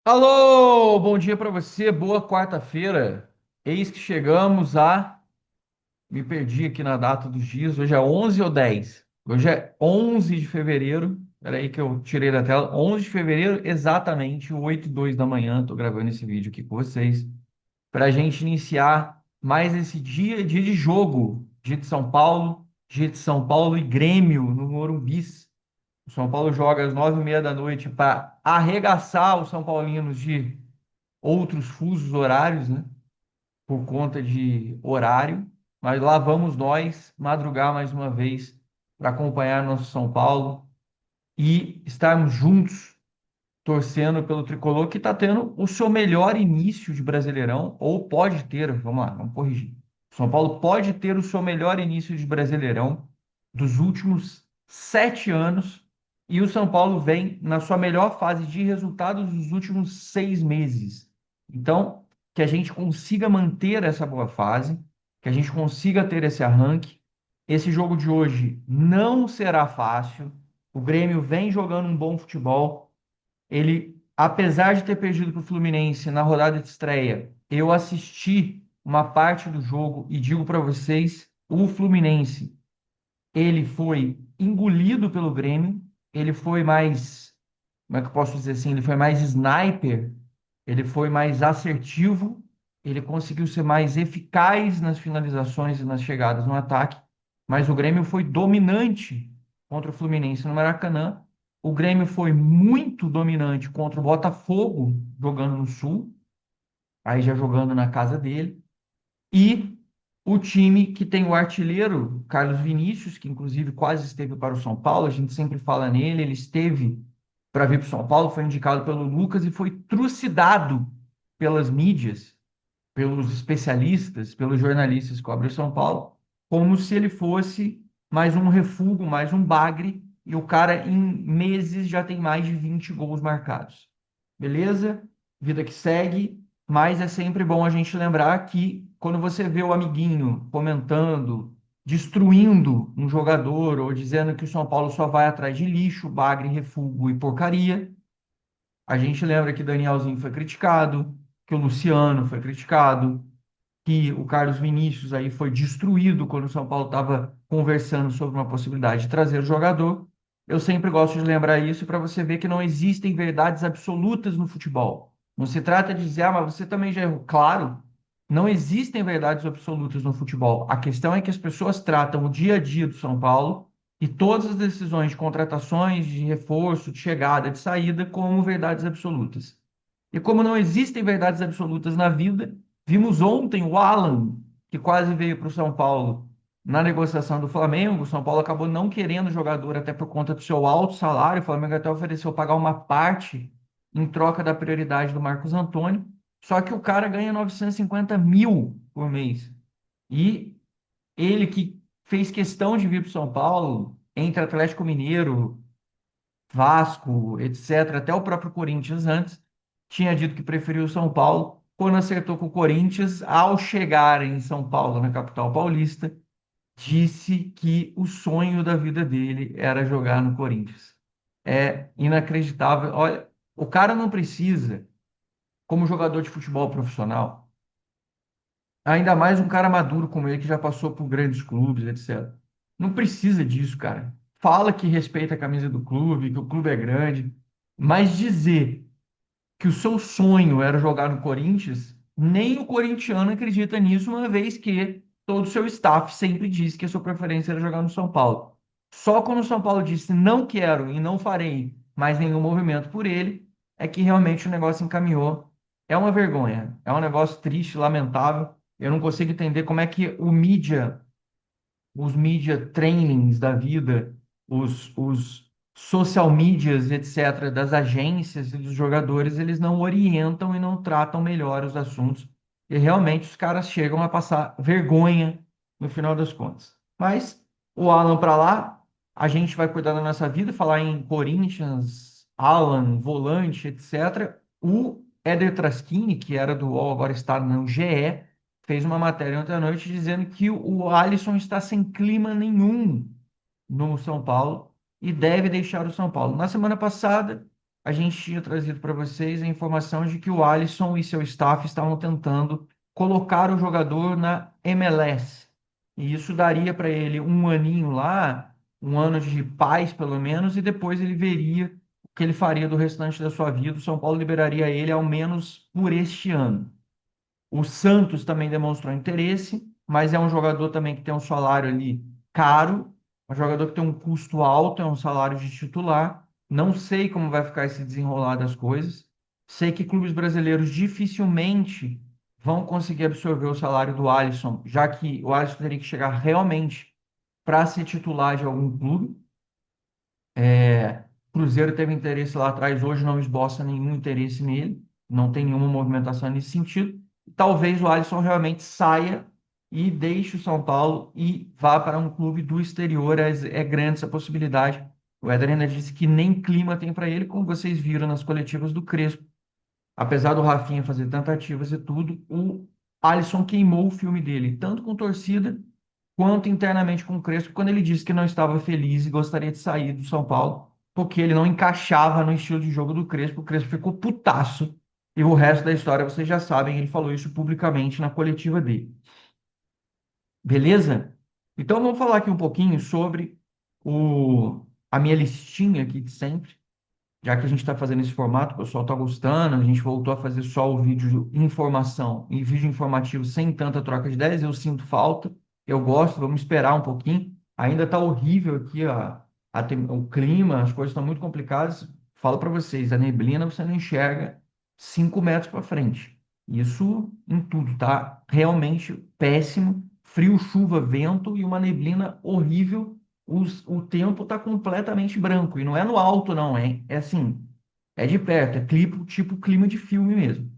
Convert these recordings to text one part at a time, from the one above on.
Alô, bom dia para você, boa quarta-feira. Eis que chegamos a. Me perdi aqui na data dos dias, hoje é 11 ou 10? Hoje é 11 de fevereiro. Espera aí que eu tirei da tela. 11 de fevereiro, exatamente 8:02 da manhã. Estou gravando esse vídeo aqui com vocês para a gente iniciar mais esse dia de jogo. Dia de São Paulo e Grêmio no Morumbi. O São Paulo joga às 9:30 da noite para arregaçar os São Paulinos de outros fusos horários, né? Por conta de horário. Mas lá vamos nós madrugar mais uma vez para acompanhar nosso São Paulo e estarmos juntos torcendo pelo tricolor que está tendo o seu melhor início de Brasileirão, ou pode ter, vamos lá, vamos corrigir. O São Paulo pode ter o seu melhor início de Brasileirão dos últimos 7 anos, e o São Paulo vem na sua melhor fase de resultados dos últimos 6 meses. Então, que a gente consiga manter essa boa fase, que a gente consiga ter esse arranque. Esse jogo de hoje não será fácil. O Grêmio vem jogando um bom futebol. Ele, apesar de ter perdido para o Fluminense na rodada de estreia, eu assisti uma parte do jogo e digo para vocês, o Fluminense, ele foi engolido pelo Grêmio, ele foi mais, como é que eu posso dizer assim, ele foi mais sniper, ele foi mais assertivo, ele conseguiu ser mais eficaz nas finalizações e nas chegadas no ataque, mas o Grêmio foi dominante contra o Fluminense no Maracanã. O Grêmio foi muito dominante contra o Botafogo, jogando no Sul, aí já jogando na casa dele. E o time que tem o artilheiro, Carlos Vinícius, que inclusive quase esteve para o São Paulo, a gente sempre fala nele, ele esteve para vir para o São Paulo, foi indicado pelo Lucas e foi trucidado pelas mídias, pelos especialistas, pelos jornalistas que cobrem o São Paulo, como se ele fosse mais um refúgio, mais um bagre, e o cara em meses já tem mais de 20 gols marcados. Beleza? Vida que segue, mas é sempre bom a gente lembrar que quando você vê o amiguinho comentando, destruindo um jogador ou dizendo que o São Paulo só vai atrás de lixo, bagre, refúgio e porcaria, a gente lembra que Danielzinho foi criticado, que o Luciano foi criticado, que o Carlos Vinícius aí foi destruído quando o São Paulo estava conversando sobre uma possibilidade de trazer o jogador. Eu sempre gosto de lembrar isso para você ver que não existem verdades absolutas no futebol. Não se trata de dizer, ah, mas você também já errou. Claro, não existem verdades absolutas no futebol. A questão é que as pessoas tratam o dia a dia do São Paulo e todas as decisões de contratações, de reforço, de chegada, de saída, como verdades absolutas. E como não existem verdades absolutas na vida, vimos ontem o Alan, que quase veio para o São Paulo na negociação do Flamengo. O São Paulo acabou não querendo o jogador até por conta do seu alto salário. O Flamengo até ofereceu pagar uma parte em troca da prioridade do Marcos Antônio. Só que o cara ganha 950 mil por mês. E ele que fez questão de vir para o São Paulo, entre Atlético Mineiro, Vasco, etc., até o próprio Corinthians antes, tinha dito que preferiu o São Paulo. Quando acertou com o Corinthians, ao chegar em São Paulo, na capital paulista, disse que o sonho da vida dele era jogar no Corinthians. É inacreditável. Olha, o cara não precisa, como jogador de futebol profissional, ainda mais um cara maduro como ele, que já passou por grandes clubes, etc. Não precisa disso, cara. Fala que respeita a camisa do clube, que o clube é grande, mas dizer que o seu sonho era jogar no Corinthians, nem o corintiano acredita nisso, uma vez que todo o seu staff sempre disse que a sua preferência era jogar no São Paulo. Só quando o São Paulo disse não quero e não farei mais nenhum movimento por ele, é que realmente o negócio encaminhou. É uma vergonha, é um negócio triste, lamentável. Eu não consigo entender como é que os media trainings da vida, os social medias, etc., das agências e dos jogadores, eles não orientam e não tratam melhor os assuntos. E realmente os caras chegam a passar vergonha no final das contas. Mas o Alan para lá, a gente vai cuidar da nossa vida, falar em Corinthians, Alan, volante, etc. O Éder Traschini, que era do UOL, agora está no GE, fez uma matéria ontem à noite dizendo que o Alisson está sem clima nenhum no São Paulo e deve deixar o São Paulo. Na semana passada, a gente tinha trazido para vocês a informação de que o Alisson e seu staff estavam tentando colocar o jogador na MLS. E isso daria para ele um aninho lá, um ano de paz pelo menos, e depois ele veria o que ele faria do restante da sua vida. O São Paulo liberaria ele ao menos por este ano. O Santos também demonstrou interesse, mas é um jogador também que tem um salário ali caro, um jogador que tem um custo alto, é um salário de titular. Não sei como vai ficar esse desenrolar das coisas. Sei que clubes brasileiros dificilmente vão conseguir absorver o salário do Alisson, já que o Alisson teria que chegar realmente para ser titular de algum clube. Cruzeiro teve interesse lá atrás, hoje não esboça nenhum interesse nele, não tem nenhuma movimentação nesse sentido. Talvez o Alisson realmente saia e deixe o São Paulo e vá para um clube do exterior. É grande essa possibilidade. O Éder ainda disse que nem clima tem para ele, como vocês viram nas coletivas do Crespo. Apesar do Rafinha fazer tentativas e tudo, o Alisson queimou o filme dele, tanto com torcida quanto internamente com o Crespo, quando ele disse que não estava feliz e gostaria de sair do São Paulo, porque ele não encaixava no estilo de jogo do Crespo. O Crespo ficou putaço. E o resto da história vocês já sabem, ele falou isso publicamente na coletiva dele. Beleza? Então vamos falar aqui um pouquinho sobre a minha listinha aqui de sempre, já que a gente está fazendo esse formato, o pessoal está gostando, a gente voltou a fazer só o vídeo de informação e vídeo informativo sem tanta troca de ideias, eu sinto falta, eu gosto, vamos esperar um pouquinho. Ainda está horrível aqui o clima, as coisas estão muito complicadas. Falo para vocês, a neblina você não enxerga 5 metros para frente. Isso em tudo, tá? Realmente péssimo. Frio, chuva, vento e uma neblina horrível. O tempo está completamente branco. E não é no alto, não, é, é assim, é de perto, é tipo clima de filme mesmo.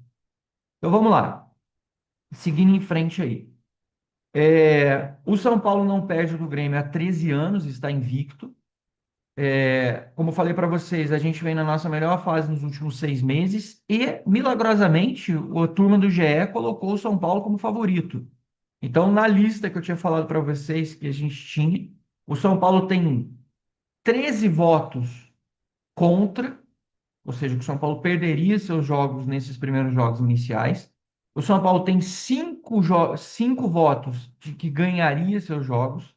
Então vamos lá, seguindo em frente aí. O São Paulo não perde do Grêmio há 13 anos, está invicto. Como eu falei para vocês, a gente vem na nossa melhor fase nos últimos 6 meses e, milagrosamente, a turma do GE colocou o São Paulo como favorito. Então, na lista que eu tinha falado para vocês que a gente tinha, o São Paulo tem 13 votos contra, ou seja, que o São Paulo perderia seus jogos nesses primeiros jogos iniciais. O São Paulo tem 5 votos de que ganharia seus jogos.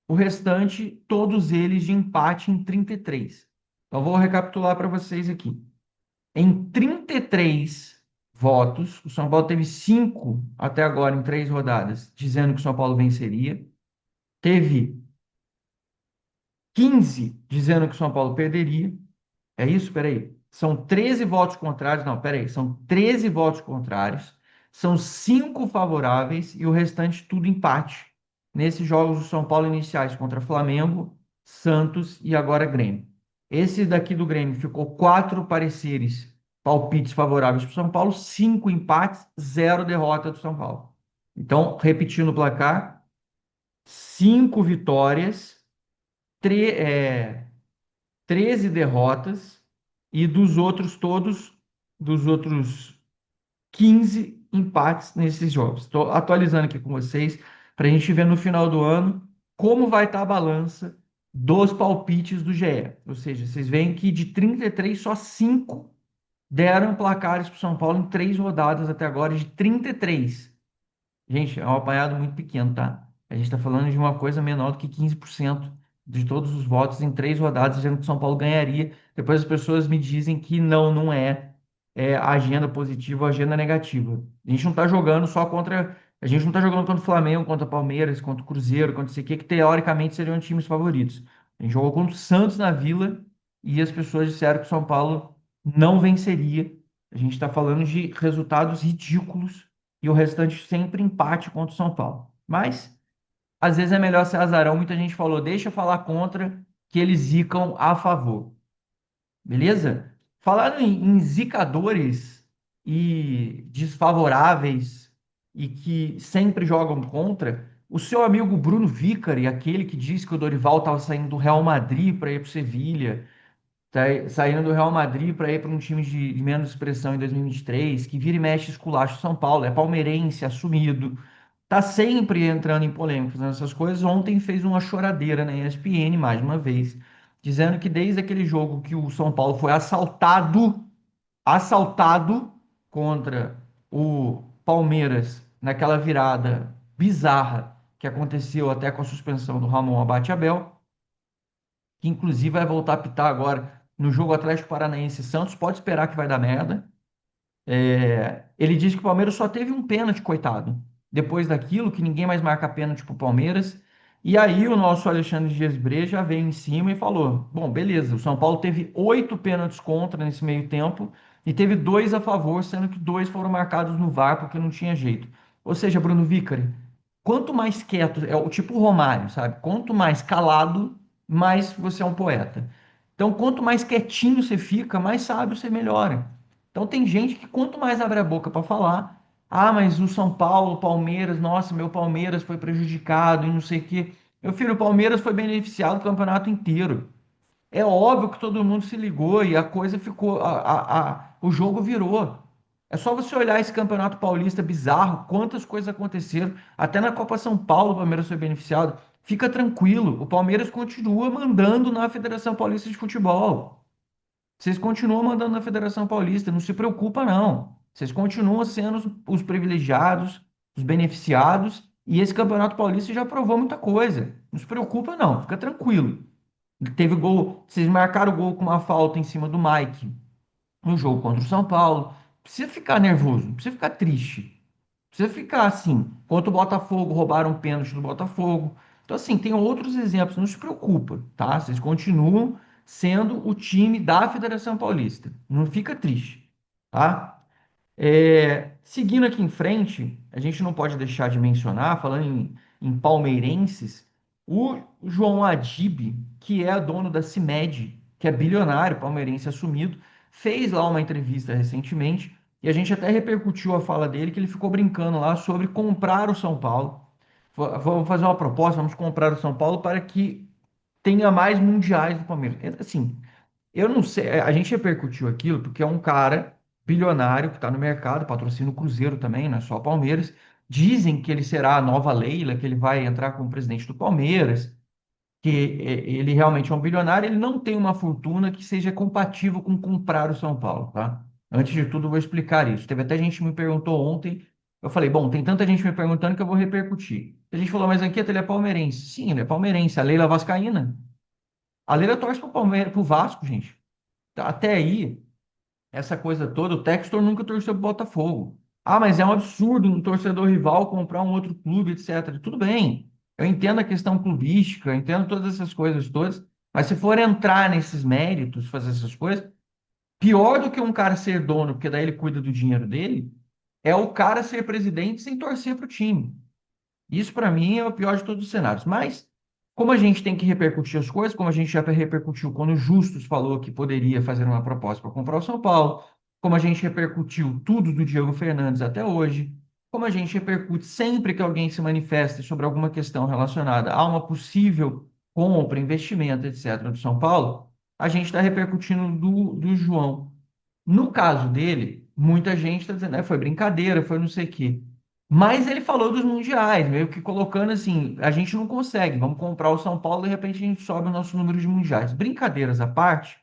O restante, todos eles de empate em 33. Então, vou recapitular para vocês aqui. Em 33 votos, o São Paulo teve 5 até agora em 3 rodadas, dizendo que o São Paulo venceria. Teve 15 dizendo que o São Paulo perderia. É isso? Peraí. São 13 votos contrários. Não, peraí. São 13 votos contrários. São 5 favoráveis e o restante tudo empate. Nesses jogos do São Paulo iniciais contra Flamengo, Santos e agora Grêmio. Esse daqui do Grêmio ficou 4 pareceres, palpites favoráveis para o São Paulo, 5 empates, 0 derrota do São Paulo. Então, repetindo o placar, 5 vitórias, 13 derrotas e dos outros todos, dos outros 15 empates nesses jogos. Estou atualizando aqui com vocês para a gente ver no final do ano como vai estar a balança dos palpites do GE. Ou seja, vocês veem que de 33, só 5 deram placares para o São Paulo em 3 rodadas até agora, de 33. Gente, é um apanhado muito pequeno, tá? A gente está falando de uma coisa menor do que 15% de todos os votos em 3 rodadas, dizendo que o São Paulo ganharia. Depois as pessoas me dizem que não é, agenda positiva ou agenda negativa. A gente não está jogando só contra. A gente não está jogando contra o Flamengo, contra o Palmeiras, contra o Cruzeiro, contra isso aqui, que teoricamente seriam times favoritos. A gente jogou contra o Santos na Vila e as pessoas disseram que o São Paulo não venceria. A gente está falando de resultados ridículos e o restante sempre empate contra o São Paulo. Mas, às vezes é melhor ser azarão. Muita gente falou, deixa eu falar contra, que eles zicam a favor. Beleza? Falando em zicadores e desfavoráveis e que sempre jogam contra, o seu amigo Bruno Vicari, aquele que diz que o Dorival estava saindo do Real Madrid para ir para o Sevilha, saindo do Real Madrid para ir para um time de menos expressão em 2023, que vira e mexe esculacha o São Paulo, é palmeirense, assumido, tá sempre entrando em polêmica, fazendo essas coisas. Ontem fez uma choradeira na ESPN, mais uma vez, dizendo que desde aquele jogo que o São Paulo foi assaltado contra o Palmeiras naquela virada bizarra que aconteceu até com a suspensão do Ramon Abate Abel, que inclusive vai voltar a pitar agora no jogo Atlético Paranaense e Santos, pode esperar que vai dar merda. Ele disse que o Palmeiras só teve um pênalti, coitado. Depois daquilo, que ninguém mais marca pênalti pro Palmeiras. E aí o nosso Alexandre Dias Breja veio em cima e falou: bom, beleza, o São Paulo teve 8 pênaltis contra nesse meio tempo e teve dois a favor, sendo que dois foram marcados no VAR porque não tinha jeito. Ou seja, Bruno Vicari, quanto mais quieto, é o tipo Romário, sabe? Quanto mais calado, mais você é um poeta. Então, quanto mais quietinho você fica, mais sábio você melhora. Então tem gente que quanto mais abre a boca para falar, ah, mas o São Paulo, o Palmeiras, nossa, meu Palmeiras foi prejudicado e não sei o quê. Meu filho, o Palmeiras foi beneficiado o campeonato inteiro. É óbvio que todo mundo se ligou e a coisa ficou, o jogo virou. É só você olhar esse campeonato paulista bizarro, quantas coisas aconteceram. Até na Copa São Paulo o Palmeiras foi beneficiado. Fica tranquilo, o Palmeiras continua mandando na Federação Paulista de Futebol. Vocês continuam mandando na Federação Paulista, não se preocupa, não. Vocês continuam sendo os privilegiados, os beneficiados, e esse Campeonato Paulista já provou muita coisa. Não se preocupa, não, fica tranquilo. Teve gol, vocês marcaram o gol com uma falta em cima do Mike no jogo contra o São Paulo. Não precisa ficar nervoso, não precisa ficar triste. Precisa ficar assim. Contra o Botafogo, roubaram um pênalti do Botafogo. Então, assim, tem outros exemplos. Não se preocupa, tá? Vocês continuam sendo o time da Federação Paulista. Não fica triste, tá? Seguindo aqui em frente, a gente não pode deixar de mencionar, falando em palmeirenses, o João Adib, que é dono da CIMED, que é bilionário palmeirense assumido, fez lá uma entrevista recentemente e a gente até repercutiu a fala dele, que ele ficou brincando lá sobre comprar o São Paulo. Vamos fazer uma proposta, vamos comprar o São Paulo para que tenha mais mundiais do Palmeiras. Assim, eu não sei, a gente repercutiu aquilo porque é um cara bilionário que está no mercado, patrocina o Cruzeiro também, não é só o Palmeiras. Dizem que ele será a nova Leila, que ele vai entrar como presidente do Palmeiras, que ele realmente é um bilionário, ele não tem uma fortuna que seja compatível com comprar o São Paulo, tá? Antes de tudo, eu vou explicar isso. Teve até gente que me perguntou ontem, eu falei, bom, tem tanta gente me perguntando que eu vou repercutir. A gente falou, mas Anqueta, ele é palmeirense. Sim, ele é palmeirense. A Leila é vascaína. A Leila torce pro Palmeiras, pro Vasco, gente. Até aí, essa coisa toda, o Textor nunca torceu pro Botafogo. Ah, mas é um absurdo um torcedor rival comprar um outro clube, etc. Tudo bem. Eu entendo a questão clubística, eu entendo todas essas coisas todas, mas se for entrar nesses méritos, fazer essas coisas, pior do que um cara ser dono, porque daí ele cuida do dinheiro dele, é o cara ser presidente sem torcer pro time. Isso, para mim, é o pior de todos os cenários. Mas, como a gente tem que repercutir as coisas, como a gente já repercutiu quando o Justus falou que poderia fazer uma proposta para comprar o São Paulo, como a gente repercutiu tudo do Diego Fernandes até hoje, como a gente repercute sempre que alguém se manifesta sobre alguma questão relacionada a uma possível compra, investimento, etc., do São Paulo, a gente está repercutindo do João. No caso dele, muita gente está dizendo, foi brincadeira, foi não sei o quê. Mas ele falou dos mundiais, meio que colocando assim, a gente não consegue, vamos comprar o São Paulo, de repente a gente sobe o nosso número de mundiais. Brincadeiras à parte,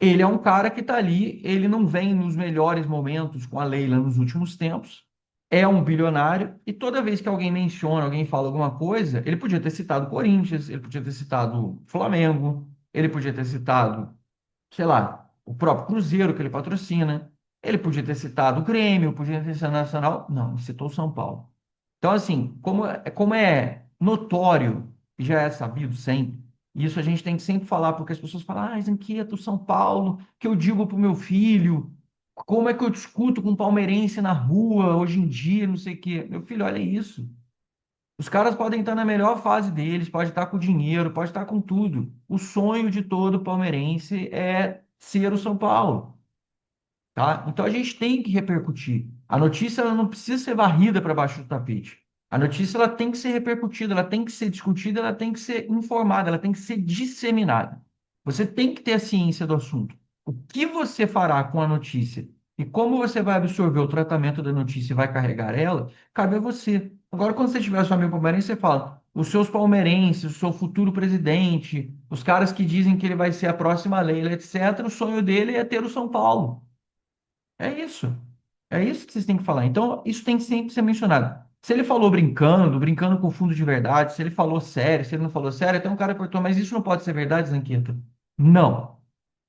ele é um cara que está ali, ele não vem nos melhores momentos com a Leila nos últimos tempos, é um bilionário, e toda vez que alguém menciona, alguém fala alguma coisa, ele podia ter citado o Corinthians, ele podia ter citado o Flamengo, ele podia ter citado, sei lá, o próprio Cruzeiro que ele patrocina. Ele podia ter citado o Grêmio, podia ter citado o Nacional. Não, ele citou o São Paulo. Então, assim, como é notório e já é sabido sempre, isso a gente tem que sempre falar, porque as pessoas falam, ah, Zanqueto, São Paulo, que eu digo pro meu filho, como é que eu discuto com um palmeirense na rua hoje em dia, não sei o quê. Meu filho, olha isso. Os caras podem estar na melhor fase deles, pode estar com dinheiro, pode estar com tudo. O sonho de todo palmeirense é ser o São Paulo, tá? Então a gente tem que repercutir. A notícia ela não precisa ser varrida para baixo do tapete. A notícia ela tem que ser repercutida, ela tem que ser discutida, ela tem que ser informada, ela tem que ser disseminada. Você tem que ter a ciência do assunto. O que você fará com a notícia e como você vai absorver o tratamento da notícia e vai carregar ela, cabe a você. Agora, quando você tiver seu amigo palmeirense, você fala: os seus palmeirenses, o seu futuro presidente, os caras que dizem que ele vai ser a próxima Leila, etc., o sonho dele é ter o São Paulo. É isso. É isso que vocês têm que falar. Então, isso tem que sempre ser mencionado. Se ele falou brincando, brincando com fundo de verdade, se ele falou sério, se ele não falou sério, até um cara perguntou, mas isso não pode ser verdade, Zanqueta? Não.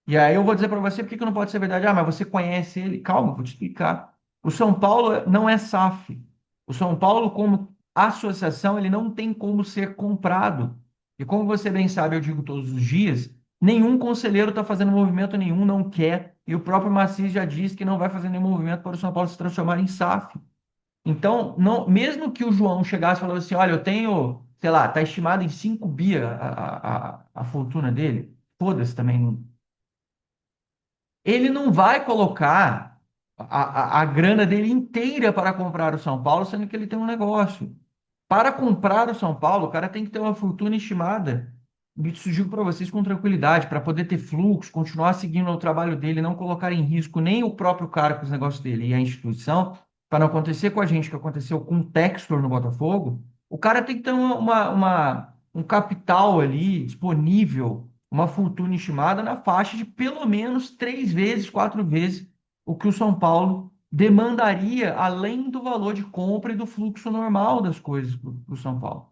E aí eu vou dizer para você por que que não pode ser verdade. Ah, mas você conhece ele. Calma, vou te explicar. O São Paulo não é SAF. O São Paulo, como associação, ele não tem como ser comprado. E como você bem sabe, eu digo todos os dias, nenhum conselheiro está fazendo movimento nenhum, não quer. E o próprio Maciz já disse que não vai fazer nenhum movimento para o São Paulo se transformar em SAF. Então, não, mesmo que o João chegasse e falasse assim, olha, eu tenho, sei lá, está estimado em 5 bi a fortuna dele, foda-se também, ele não vai colocar a grana dele inteira para comprar o São Paulo, sendo que ele tem um negócio. Para comprar o São Paulo, o cara tem que ter uma fortuna estimada. Isso eu digo para vocês com tranquilidade, para poder ter fluxo, continuar seguindo o trabalho dele, não colocar em risco nem o próprio cara com os negócios dele e a instituição, para não acontecer com a gente que aconteceu com o Textor no Botafogo. O cara tem que ter um capital ali disponível, uma fortuna estimada na faixa de pelo menos 3 vezes, 4 vezes o que o São Paulo demandaria além do valor de compra e do fluxo normal das coisas para o São Paulo.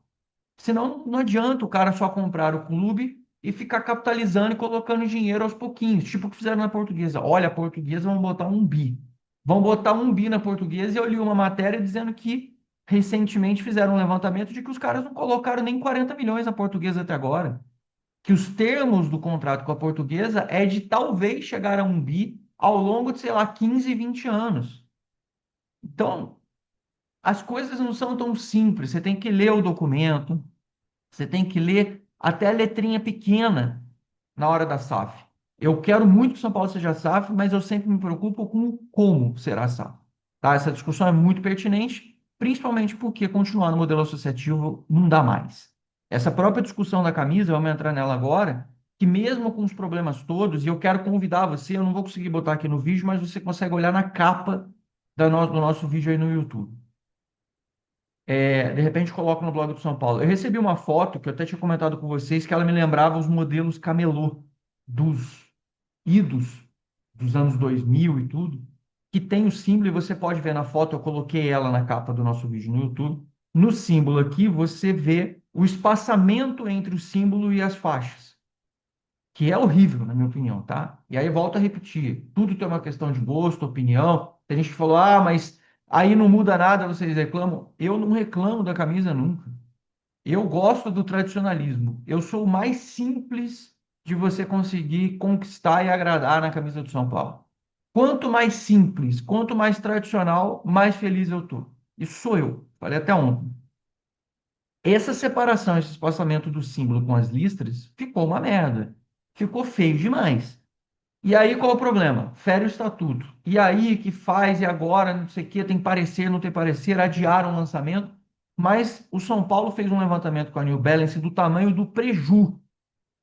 Senão, não adianta o cara só comprar o clube e ficar capitalizando e colocando dinheiro aos pouquinhos, tipo o que fizeram na Portuguesa. Olha, a Portuguesa vão botar 1 bi. Vão botar 1 bi na Portuguesa e eu li uma matéria dizendo que recentemente fizeram um levantamento de que os caras não colocaram nem 40 milhões na Portuguesa até agora. Que os termos do contrato com a Portuguesa é de talvez chegar a 1 bi ao longo de, sei lá, 15, 20 anos. Então, as coisas não são tão simples. Você tem que ler o documento, você tem que ler até a letrinha pequena na hora da SAF. Eu quero muito que o São Paulo seja SAF, mas eu sempre me preocupo com como será a SAF. Tá? Essa discussão é muito pertinente, principalmente porque continuar no modelo associativo não dá mais. Essa própria discussão da camisa, vamos entrar nela agora, que mesmo com os problemas todos, e eu quero convidar você, eu não vou conseguir botar aqui no vídeo, mas você consegue olhar na capa do nosso vídeo aí no YouTube. De repente coloco no blog do São Paulo. Eu recebi uma foto que eu até tinha comentado com vocês que ela me lembrava os modelos camelô dos idos dos anos 2000 e tudo, que tem o símbolo e você pode ver na foto, eu coloquei ela na capa do nosso vídeo no YouTube. No símbolo aqui você vê o espaçamento entre o símbolo e as faixas, que é horrível, na minha opinião, tá? E aí volto a repetir, tudo tem uma questão de gosto, opinião. Tem gente que falou, ah, mas aí não muda nada, vocês reclamam. Eu não reclamo da camisa nunca. Eu gosto do tradicionalismo. Eu sou o mais simples de você conseguir conquistar e agradar na camisa do São Paulo. Quanto mais simples, quanto mais tradicional, mais feliz eu tô. Isso sou eu. Falei até ontem. Essa separação, esse espaçamento do símbolo com as listras, ficou uma merda. Ficou feio demais. E aí qual é o problema? Fere o estatuto. E aí que faz, e agora, não sei o quê, tem parecer, não tem parecer, adiaram o lançamento. Mas o São Paulo fez um levantamento com a New Balance do tamanho do preju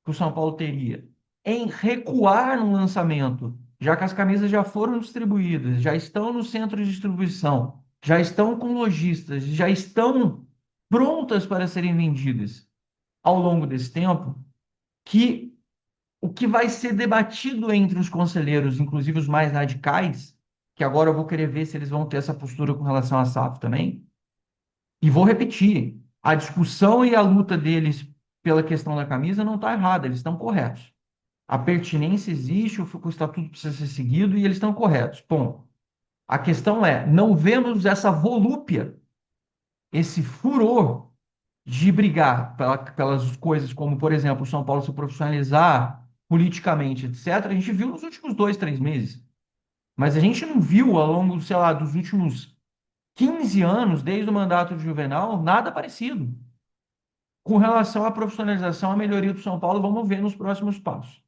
que o São Paulo teria em recuar no lançamento, já que as camisas já foram distribuídas, já estão no centro de distribuição, já estão com lojistas, já estão prontas para serem vendidas ao longo desse tempo, que o que vai ser debatido entre os conselheiros, inclusive os mais radicais, que agora eu vou querer ver se eles vão ter essa postura com relação à SAF também, e vou repetir, a discussão e a luta deles pela questão da camisa não está errada, eles estão corretos. A pertinência existe, o estatuto precisa ser seguido e eles estão corretos. Bom, a questão é, não vemos essa volúpia, esse furor de brigar pelas coisas como, por exemplo, o São Paulo se profissionalizar politicamente, etc. A gente viu nos últimos 2, 3 meses. Mas a gente não viu ao longo, sei lá, dos últimos 15 anos, desde o mandato de Juvenal, nada parecido. Com relação à profissionalização, à melhoria do São Paulo, vamos ver nos próximos passos.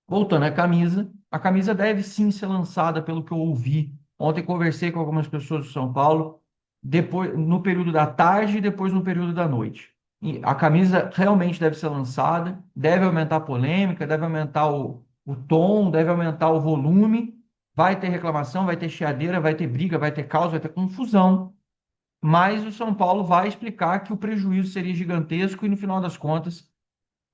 Voltando à camisa, a camisa deve sim ser lançada, pelo que eu ouvi. Ontem conversei com algumas pessoas do São Paulo, depois no período da tarde e depois no período da noite. E a camisa realmente deve ser lançada, deve aumentar a polêmica, deve aumentar o tom, deve aumentar o volume. Vai ter reclamação, vai ter chiadeira, vai ter briga, vai ter caos, vai ter confusão. mas o São Paulo vai explicar que o prejuízo seria gigantesco e no final das contas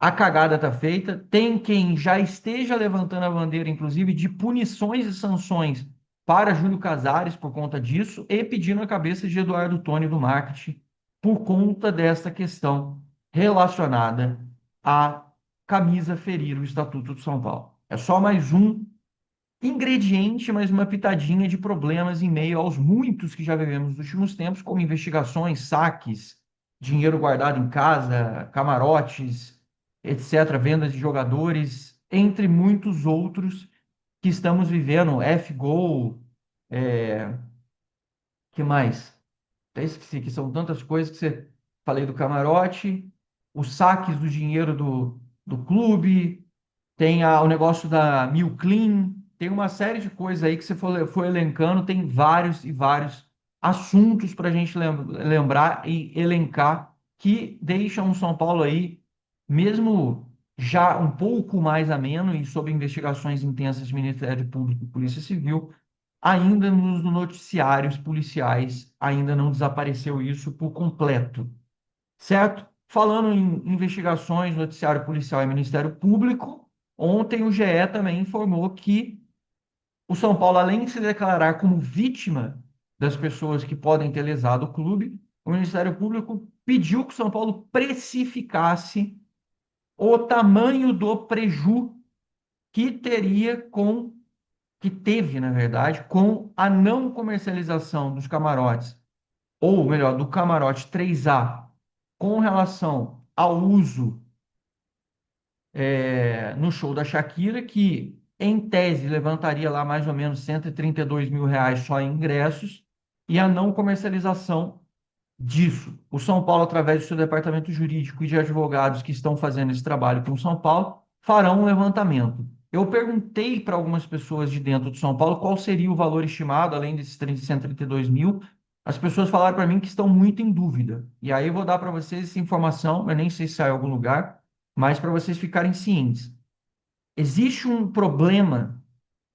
a cagada está feita. Tem quem já esteja levantando a bandeira, inclusive, de punições e sanções para Júlio Casares por conta disso e pedindo a cabeça de Eduardo Toni do marketing por conta desta questão relacionada à camisa ferir o Estatuto de São Paulo. É só mais um ingrediente, mais uma pitadinha de problemas em meio aos muitos que já vivemos nos últimos tempos, como investigações, saques, dinheiro guardado em casa, camarotes, etc., vendas de jogadores, entre muitos outros que estamos vivendo, F-Gol, que mais? Até esqueci que são tantas coisas que você falei do camarote, os saques do dinheiro do clube, tem o negócio da Mil Clean, tem uma série de coisas aí que você foi elencando, tem vários e vários assuntos para a gente lembrar e elencar que deixam o São Paulo aí, mesmo já um pouco mais ameno e sob investigações intensas de Ministério Público e Polícia Civil, ainda nos noticiários policiais, ainda não desapareceu isso por completo, certo? Falando em investigações, noticiário policial e Ministério Público, ontem o GE também informou que o São Paulo, além de se declarar como vítima das pessoas que podem ter lesado o clube, o Ministério Público pediu que o São Paulo precificasse o tamanho do preju que teria com, que teve, na verdade, com a não comercialização dos camarotes, ou melhor, do camarote 3A, com relação ao uso no show da Shakira, que em tese levantaria lá mais ou menos 132 mil reais só em ingressos, e a não comercialização disso. O São Paulo, através do seu departamento jurídico e de advogados que estão fazendo esse trabalho com o São Paulo, farão um levantamento. Eu perguntei para algumas pessoas de dentro de São Paulo qual seria o valor estimado, além desses 132 mil. As pessoas falaram para mim que estão muito em dúvida. E aí eu vou dar para vocês essa informação, eu nem sei se sai em algum lugar, mas para vocês ficarem cientes. Existe um problema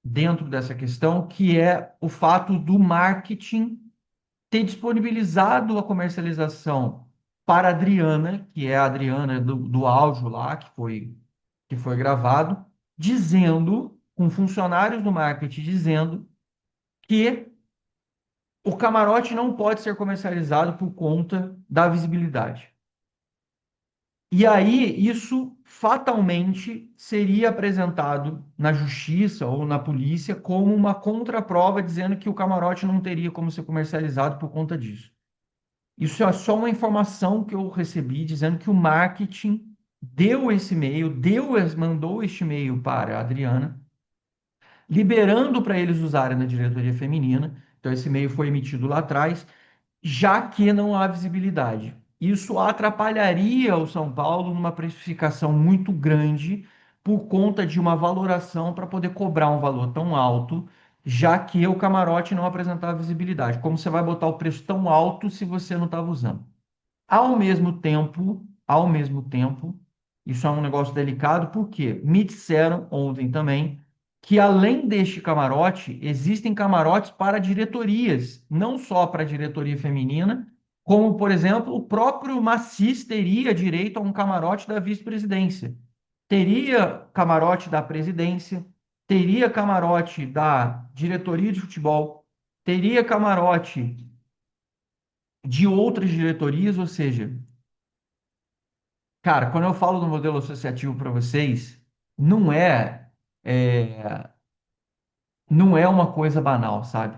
dentro dessa questão que é o fato do marketing ter disponibilizado a comercialização para a Adriana, que é a Adriana do áudio lá, que foi gravado, dizendo, com funcionários do marketing dizendo que o camarote não pode ser comercializado por conta da visibilidade. E aí, isso fatalmente seria apresentado na justiça ou na polícia como uma contraprova, dizendo que o camarote não teria como ser comercializado por conta disso. Isso é só uma informação que eu recebi dizendo que o marketing deu esse e-mail, mandou este e-mail para a Adriana, liberando para eles usarem na diretoria feminina. Então, esse e-mail foi emitido lá atrás, já que não há visibilidade. Isso atrapalharia o São Paulo numa precificação muito grande por conta de uma valoração para poder cobrar um valor tão alto, já que o camarote não apresentava visibilidade. Como você vai botar o preço tão alto se você não estava usando? Ao mesmo tempo, isso é um negócio delicado, porque me disseram ontem também que além deste camarote, existem camarotes para diretorias, não só para a diretoria feminina, como, por exemplo, o próprio Macis teria direito a um camarote da vice-presidência. Teria camarote da presidência, teria camarote da diretoria de futebol, teria camarote de outras diretorias, ou seja, cara, quando eu falo do modelo associativo para vocês, não é, é, não é uma coisa banal, sabe?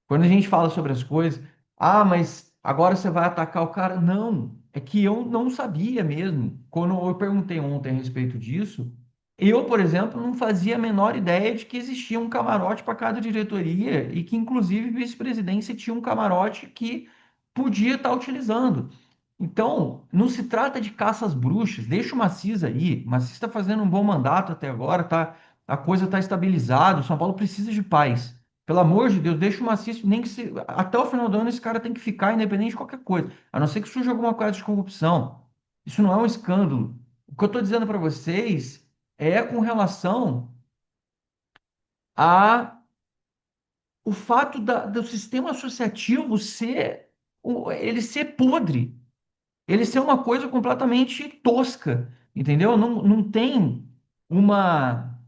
Quando a gente fala sobre as coisas, mas agora você vai atacar o cara. Não, é que eu não sabia mesmo. Quando eu perguntei ontem a respeito disso, eu, por exemplo, não fazia a menor ideia de que existia um camarote para cada diretoria e que, inclusive, a vice-presidência tinha um camarote que podia estar utilizando. Então, não se trata de caça às bruxas, deixa o Macis aí. O Macis está fazendo um bom mandato até agora, tá, a coisa está estabilizada. O São Paulo precisa de paz. Pelo amor de Deus, deixa o Macis, nem que se, até o final do ano esse cara tem que ficar independente de qualquer coisa, a não ser que surja alguma coisa de corrupção. Isso não é um escândalo. O que eu estou dizendo para vocês é com relação a o fato do sistema associativo ser ele ser podre, ele ser uma coisa completamente tosca, entendeu? Não tem uma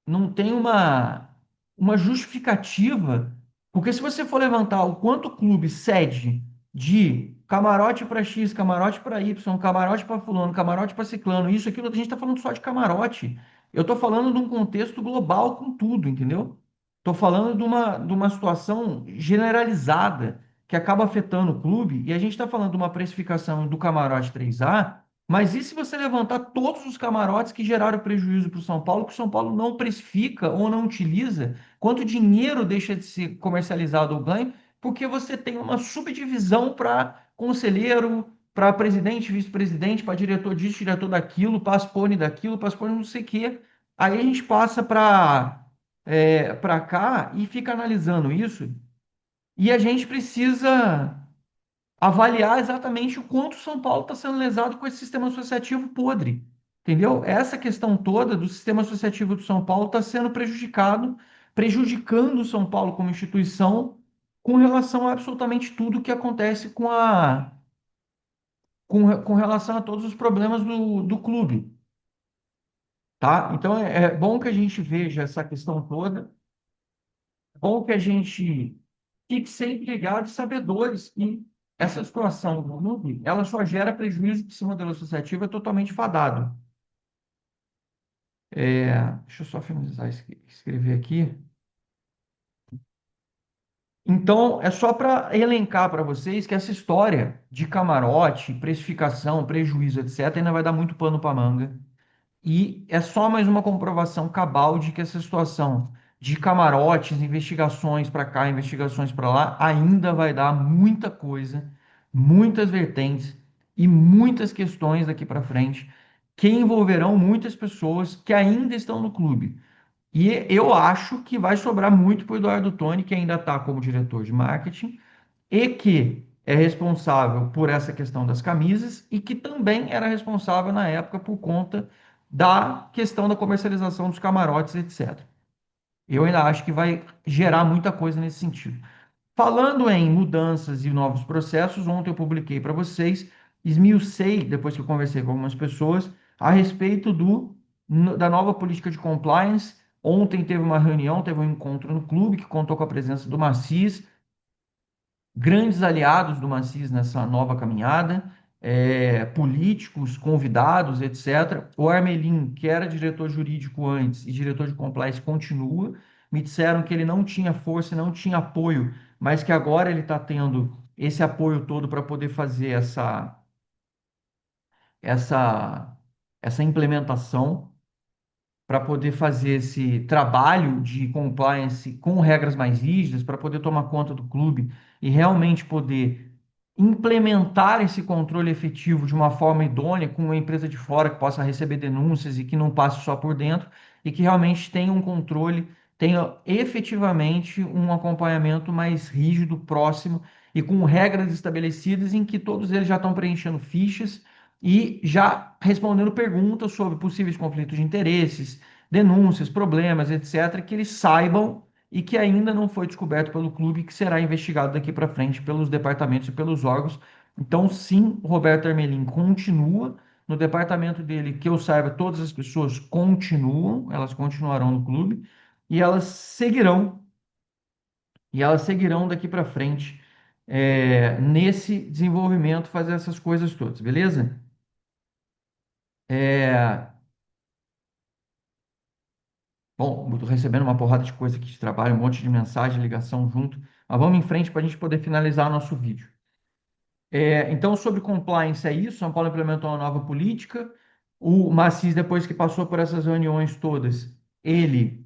não tem uma justificativa, porque se você for levantar o quanto o clube cede de camarote para X, camarote para Y, camarote para fulano, camarote para ciclano, isso, aquilo, a gente está falando só de camarote. Eu estou falando de um contexto global com tudo, entendeu? Estou falando de uma situação generalizada que acaba afetando o clube, e a gente está falando de uma precificação do camarote 3A, mas e se você levantar todos os camarotes que geraram prejuízo para o São Paulo, que o São Paulo não precifica ou não utiliza, quanto dinheiro deixa de ser comercializado ou ganho, porque você tem uma subdivisão para conselheiro, para presidente, vice-presidente, para diretor disso, diretor daquilo, paspone daquilo, paspone não sei o quê. Aí a gente passa para cá e fica analisando isso, e a gente precisa avaliar exatamente o quanto o São Paulo está sendo lesado com esse sistema associativo podre. Entendeu? Essa questão toda do sistema associativo do São Paulo está sendo prejudicado, prejudicando o São Paulo como instituição com relação a absolutamente tudo que acontece com relação a todos os problemas do clube, tá? Então é bom que a gente veja essa questão toda, é bom que a gente fique sempre ligado e sabedores que essa situação do clube, ela só gera prejuízo que esse modelo associativo é totalmente fadado. Deixa eu só finalizar, escrever aqui. Então, é só para elencar para vocês que essa história de camarote, precificação, prejuízo, etc., ainda vai dar muito pano para manga. E é só mais uma comprovação cabal de que essa situação de camarotes, investigações para cá, investigações para lá, ainda vai dar muita coisa, muitas vertentes e muitas questões daqui para frente que envolverão muitas pessoas que ainda estão no clube. E eu acho que vai sobrar muito para o Eduardo Toni, que ainda está como diretor de marketing e que é responsável por essa questão das camisas e que também era responsável na época por conta da questão da comercialização dos camarotes, etc. Eu ainda acho que vai gerar muita coisa nesse sentido. Falando em mudanças e novos processos, ontem eu publiquei para vocês, esmiucei, depois que eu conversei com algumas pessoas, a respeito da nova política de compliance. Ontem teve uma reunião, teve um encontro no clube que contou com a presença do Macis, grandes aliados do Macis nessa nova caminhada, políticos, convidados, etc. O Armelin, que era diretor jurídico antes e diretor de compliance, continua. Me disseram que ele não tinha força, não tinha apoio, mas que agora ele está tendo esse apoio todo para poder fazer essa, essa implementação, para poder fazer esse trabalho de compliance com regras mais rígidas, para poder tomar conta do clube e realmente poder implementar esse controle efetivo de uma forma idônea, com uma empresa de fora que possa receber denúncias e que não passe só por dentro, e que realmente tenha um controle, tenha efetivamente um acompanhamento mais rígido, próximo e com regras estabelecidas em que todos eles já estão preenchendo fichas e já respondendo perguntas sobre possíveis conflitos de interesses, denúncias, problemas, etc., que eles saibam e que ainda não foi descoberto pelo clube, que será investigado daqui para frente pelos departamentos e pelos órgãos. Então, sim, o Roberto Ermelin continua no departamento dele, que eu saiba, todas as pessoas continuam, elas continuarão no clube e elas seguirão daqui para frente nesse desenvolvimento, fazer essas coisas todas, beleza? É, Bom, estou recebendo uma porrada de coisa aqui de trabalho, um monte de mensagem, ligação junto. Mas vamos em frente para a gente poder finalizar nosso vídeo. Então, sobre compliance é isso. São Paulo implementou uma nova política. O Macis, depois que passou por essas reuniões todas, ele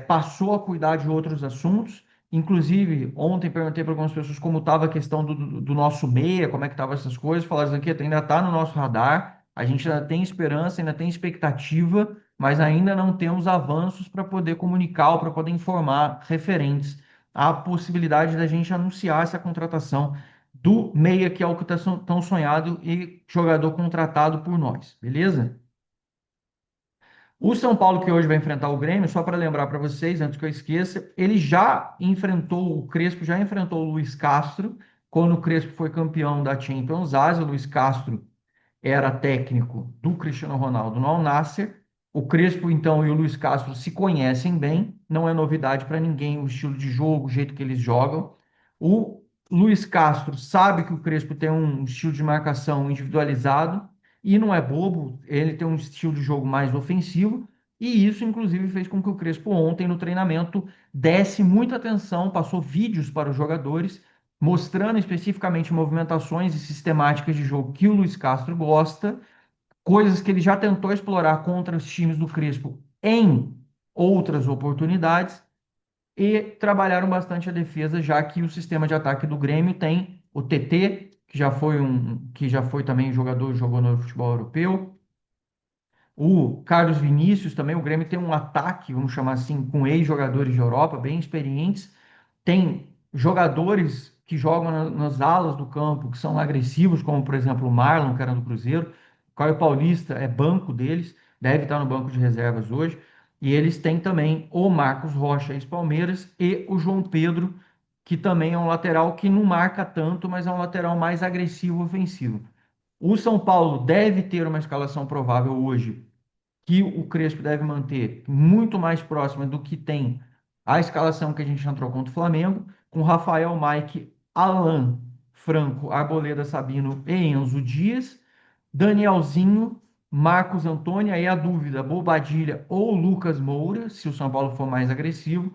passou a cuidar de outros assuntos. Inclusive, ontem perguntei para algumas pessoas como estava a questão do nosso meia, como é que estavam essas coisas. Falaram aqui, ainda está no nosso radar. A gente ainda tem esperança, ainda tem expectativa, mas ainda não temos avanços para poder comunicar ou para poder informar referentes à possibilidade da gente anunciar essa contratação do meia, que é o que está tão sonhado e jogador contratado por nós, beleza? O São Paulo que hoje vai enfrentar o Grêmio, só para lembrar para vocês, antes que eu esqueça, ele já enfrentou, o Crespo já enfrentou o Luiz Castro, quando o Crespo foi campeão da Champions Ásia. O Luiz Castro era técnico do Cristiano Ronaldo no Al Nassr. O Crespo, então, e o Luiz Castro se conhecem bem, não é novidade para ninguém o estilo de jogo, o jeito que eles jogam. O Luiz Castro sabe que o Crespo tem um estilo de marcação individualizado e não é bobo, ele tem um estilo de jogo mais ofensivo, e isso, inclusive, fez com que o Crespo ontem no treinamento desse muita atenção, passou vídeos para os jogadores mostrando especificamente movimentações e sistemáticas de jogo que o Luiz Castro gosta, coisas que ele já tentou explorar contra os times do Crespo em outras oportunidades, e trabalharam bastante a defesa, já que o sistema de ataque do Grêmio tem o TT, que já foi também jogador, jogou no futebol europeu, o Carlos Vinícius também. O Grêmio tem um ataque, vamos chamar assim, com ex-jogadores de Europa, bem experientes. Tem jogadores que jogam nas alas do campo, que são agressivos, como por exemplo o Marlon, que era do Cruzeiro. O Caio Paulista é banco deles, deve estar no banco de reservas hoje. E eles têm também o Marcos Rocha, ex-Palmeiras, e o João Pedro, que também é um lateral que não marca tanto, mas é um lateral mais agressivo ofensivo. O São Paulo deve ter uma escalação provável hoje que o Crespo deve manter muito mais próxima do que tem a escalação que a gente entrou contra o Flamengo, com Rafael, Mike, Alan, Franco, Arboleda, Sabino e Enzo Dias, Danielzinho, Marcos Antônio, aí a dúvida, Bobadilha ou Lucas Moura, se o São Paulo for mais agressivo,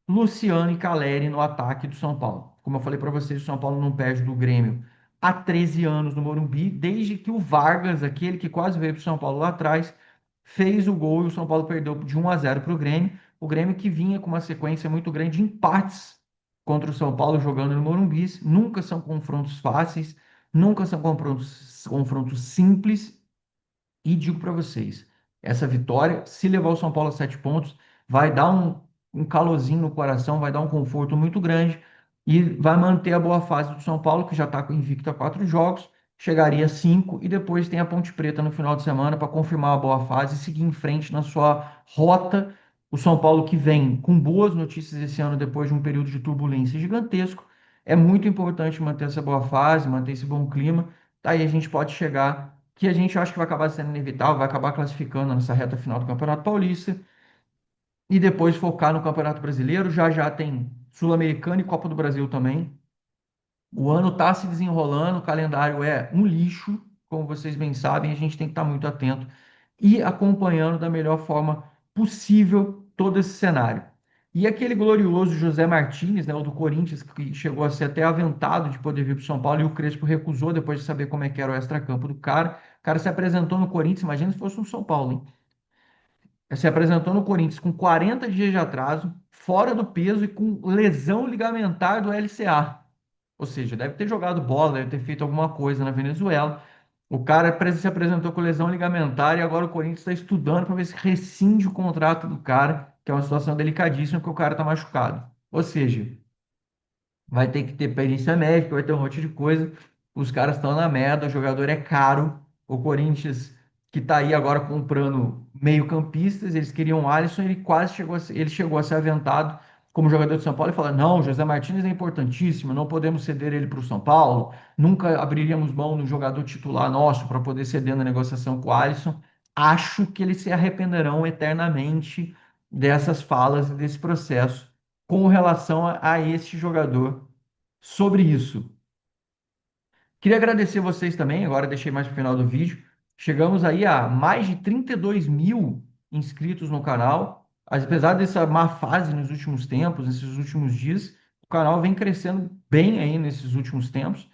Luciano e Caleri no ataque do São Paulo. Como eu falei para vocês, o São Paulo não perde do Grêmio há 13 anos no Morumbi, desde que o Vargas, aquele que quase veio para o São Paulo lá atrás, fez o gol e o São Paulo perdeu de 1-0 para o Grêmio. O Grêmio que vinha com uma sequência muito grande de empates contra o São Paulo jogando no Morumbi. Nunca são confrontos fáceis, nunca são confrontos simples. E digo para vocês, essa vitória, se levar o São Paulo a 7 pontos, vai dar um calorzinho no coração, vai dar um conforto muito grande e vai manter a boa fase do São Paulo, que já está com invicto a 4 jogos, chegaria a 5, e depois tem a Ponte Preta no final de semana para confirmar a boa fase e seguir em frente na sua rota. O São Paulo que vem com boas notícias esse ano, depois de um período de turbulência gigantesco. É muito importante manter essa boa fase, manter esse bom clima. Daí a gente pode chegar, que a gente acha que vai acabar sendo inevitável, vai acabar classificando nessa reta final do Campeonato Paulista e depois focar no Campeonato Brasileiro. Já já tem Sul-Americana e Copa do Brasil também. O ano está se desenrolando, o calendário é um lixo, como vocês bem sabem, a gente tem que estar muito atento e acompanhando da melhor forma possível todo esse cenário. E aquele glorioso José Martínez, né, o do Corinthians, que chegou a ser até aventado de poder vir para o São Paulo, e o Crespo recusou depois de saber como é que era o extracampo do cara. O cara se apresentou no Corinthians, imagina se fosse um São Paulo, hein? Se apresentou no Corinthians com 40 dias de atraso, fora do peso e com lesão ligamentar do LCA. Ou seja, deve ter jogado bola, deve ter feito alguma coisa na Venezuela. O cara se apresentou com lesão ligamentar e agora o Corinthians está estudando para ver se rescinde o contrato do cara, que é uma situação delicadíssima, porque o cara está machucado. Ou seja, vai ter que ter perícia médica, vai ter um monte de coisa. Os caras estão na merda, o jogador é caro. O Corinthians, que está aí agora comprando meio-campistas, eles queriam o Alisson, ele chegou a ser aventado como jogador de São Paulo e fala: não, José Martínez é importantíssimo, não podemos ceder ele para o São Paulo, nunca abriríamos mão do jogador titular nosso para poder ceder na negociação com o Alisson. Acho que eles se arrependerão eternamente dessas falas e desse processo com relação a este jogador sobre isso. Queria agradecer vocês também, agora deixei mais para o final do vídeo. Chegamos aí a mais de 32 mil inscritos no canal. Apesar dessa má fase nos últimos tempos, nesses últimos dias, o canal vem crescendo bem aí nesses últimos tempos.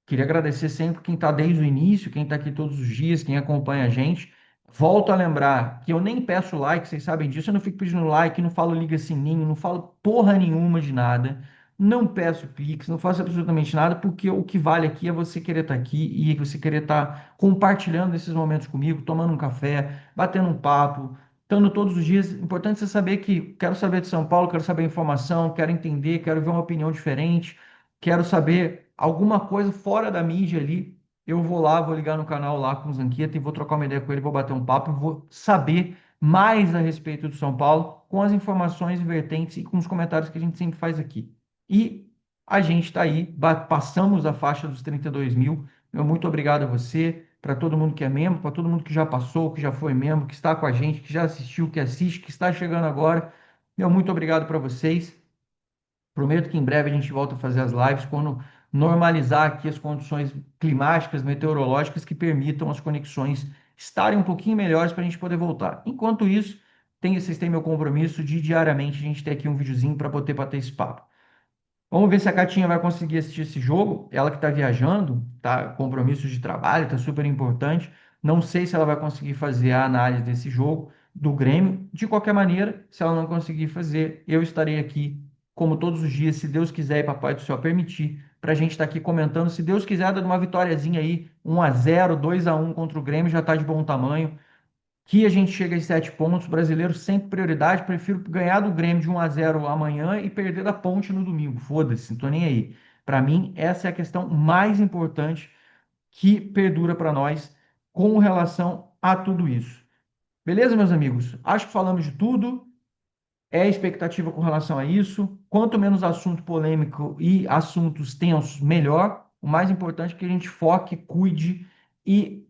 Queria agradecer sempre quem está desde o início, quem está aqui todos os dias, quem acompanha a gente. Volto a lembrar que eu nem peço like, vocês sabem disso. Eu não fico pedindo like, não falo liga sininho, não falo porra nenhuma de nada. Não peço Pix, não faço absolutamente nada, porque o que vale aqui é você querer estar aqui e você querer estar compartilhando esses momentos comigo, tomando um café, batendo um papo, estando todos os dias. Importante você saber que quero saber de São Paulo, quero saber informação, quero entender, quero ver uma opinião diferente, quero saber alguma coisa fora da mídia ali. Eu vou lá, vou ligar no canal lá com o Zanqueta e vou trocar uma ideia com ele, vou bater um papo, vou saber mais a respeito do São Paulo, com as informações vertentes e com os comentários que a gente sempre faz aqui. E a gente está aí, passamos a faixa dos 32 mil. Meu muito obrigado a você, para todo mundo que é membro, para todo mundo que já passou, que já foi membro, que está com a gente, que já assistiu, que assiste, que está chegando agora. Meu muito obrigado para vocês. Prometo que em breve a gente volta a fazer as lives quando normalizar aqui as condições climáticas, meteorológicas que permitam as conexões estarem um pouquinho melhores para a gente poder voltar. Enquanto isso, vocês têm meu compromisso de diariamente a gente ter aqui um videozinho para poder bater esse papo. Vamos ver se a Catinha vai conseguir assistir esse jogo. Ela que está viajando, tá? Compromissos de trabalho, tá super importante. Não sei se ela vai conseguir fazer a análise desse jogo do Grêmio. De qualquer maneira, se ela não conseguir fazer, eu estarei aqui, como todos os dias, se Deus quiser e Papai do Céu permitir, para a gente estar aqui comentando. Se Deus quiser, dando uma vitóriazinha aí, 1-0, 2-1 contra o Grêmio, já está de bom tamanho que a gente chega em 7 pontos. Brasileiro sempre prioridade. Prefiro ganhar do Grêmio de 1-0 amanhã e perder da Ponte no domingo. Foda-se, não tô nem aí. Para mim, essa é a questão mais importante que perdura para nós com relação a tudo isso. Beleza, meus amigos? Acho que falamos de tudo. É a expectativa com relação a isso. Quanto menos assunto polêmico e assuntos tensos, melhor. O mais importante é que a gente foque, cuide e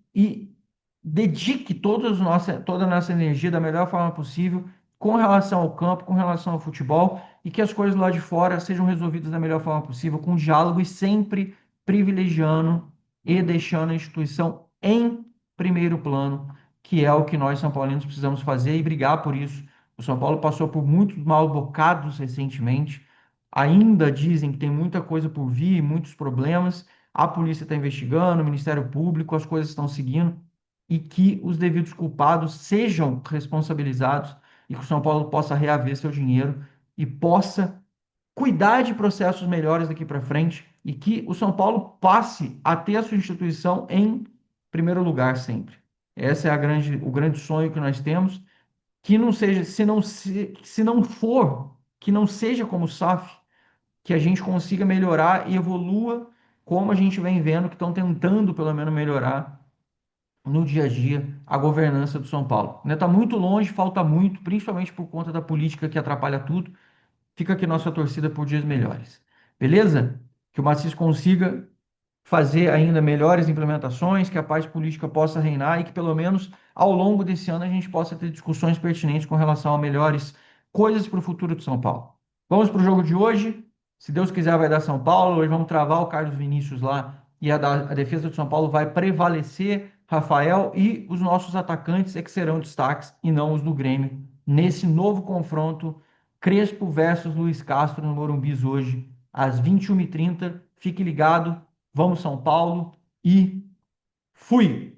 dedique toda a nossa energia da melhor forma possível com relação ao campo, com relação ao futebol e que as coisas lá de fora sejam resolvidas da melhor forma possível, com diálogo e sempre privilegiando e deixando a instituição em primeiro plano, que é o que nós, São Paulinos, precisamos fazer e brigar por isso. O São Paulo passou por muitos mal bocados recentemente. Ainda dizem que tem muita coisa por vir, muitos problemas. A polícia está investigando, o Ministério Público, as coisas estão seguindo e que os devidos culpados sejam responsabilizados e que o São Paulo possa reaver seu dinheiro e possa cuidar de processos melhores daqui para frente e que o São Paulo passe a ter a sua instituição em primeiro lugar sempre. Esse é o grande sonho que nós temos, que não seja, se não for, que não seja como o SAF, que a gente consiga melhorar e evolua como a gente vem vendo que estão tentando pelo menos melhorar no dia a dia a governança do São Paulo. Ainda está muito longe, falta muito, principalmente por conta da política que atrapalha tudo. Fica aqui nossa torcida por dias melhores. Beleza? Que o Macis consiga fazer ainda melhores implementações, que a paz política possa reinar e que pelo menos ao longo desse ano a gente possa ter discussões pertinentes com relação a melhores coisas para o futuro de São Paulo. Vamos para o jogo de hoje. Se Deus quiser, vai dar São Paulo. Hoje vamos travar o Carlos Vinícius lá e a defesa do São Paulo vai prevalecer. Rafael e os nossos atacantes é que serão destaques e não os do Grêmio nesse novo confronto Crespo versus Luiz Castro no Morumbi hoje às 21h30. Fique ligado. Vamos São Paulo e fui!